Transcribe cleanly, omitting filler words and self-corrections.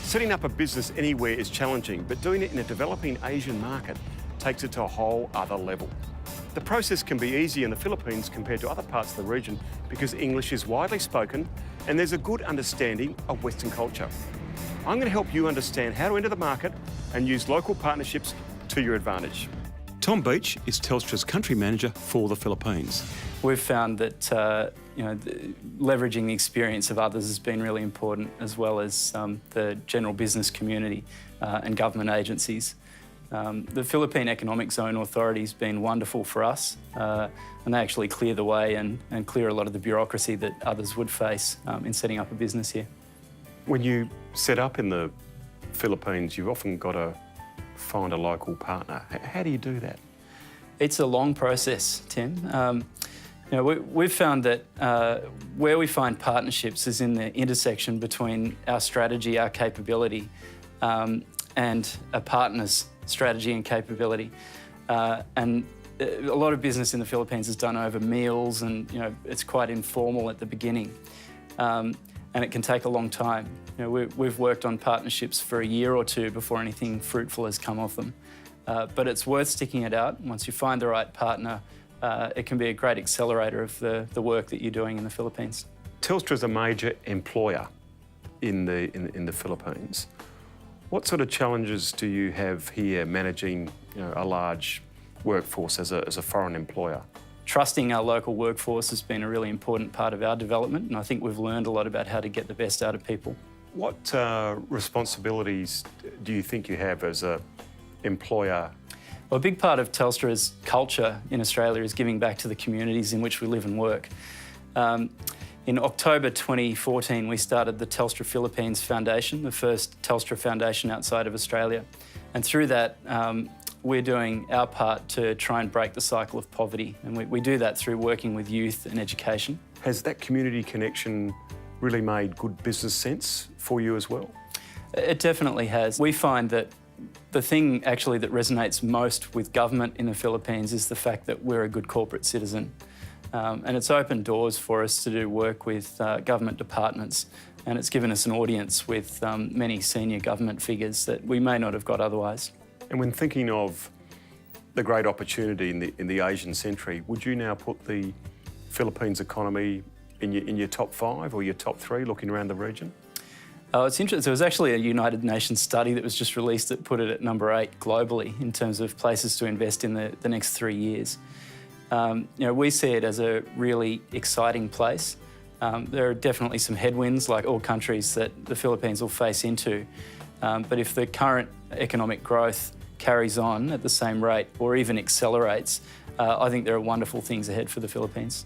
Setting up a business anywhere is challenging, but doing it in a developing Asian market takes it to a whole other level. The process can be easy in the Philippines compared to other parts of the region because English is widely spoken and there's a good understanding of Western culture. I'm going to help you understand how to enter the market and use local partnerships to your advantage. Tom Beach is Telstra's country manager for the Philippines. We've found that leveraging the experience of others has been really important, as well as the general business community and government agencies. The Philippine Economic Zone Authority has been wonderful for us, and they actually clear the way and clear a lot of the bureaucracy that others would face in setting up a business here. When you set up in the Philippines, you've often got to find a local partner. How do you do that? It's a long process, Tim. We've found that where we find partnerships is in the intersection between our strategy, our capability, and a partner's strategy and capability. And a lot of business in the Philippines is done over meals, and it's quite informal at the beginning, and it can take a long time. We've worked on partnerships for a year or two before anything fruitful has come of them. But it's worth sticking it out. Once you find the right partner, it can be a great accelerator of the work that you're doing in the Philippines. Telstra is a major employer in the Philippines. What sort of challenges do you have here managing a large workforce as a foreign employer? Trusting our local workforce has been a really important part of our development, and I think we've learned a lot about how to get the best out of people. What responsibilities do you think you have as an employer? Well, a big part of Telstra's culture in Australia is giving back to the communities in which we live and work. In October 2014, we started the Telstra Philippines Foundation, the first Telstra foundation outside of Australia. And through that, we're doing our part to try and break the cycle of poverty. And we do that through working with youth and education. Has that community connection really made good business sense for you as well? It definitely has. We find that the thing actually that resonates most with government in the Philippines is the fact that we're a good corporate citizen. And it's opened doors for us to do work with government departments, and it's given us an audience with many senior government figures that we may not have got otherwise. And when thinking of the great opportunity in the Asian century, would you now put the Philippines economy in your top 5 or your top 3 looking around the region? It's interesting. There was actually a United Nations study that was just released that put it at number 8 globally in terms of places to invest in the next 3 years. We see it as a really exciting place. There are definitely some headwinds, like all countries, that the Philippines will face into. But if the current economic growth carries on at the same rate or even accelerates, I think there are wonderful things ahead for the Philippines.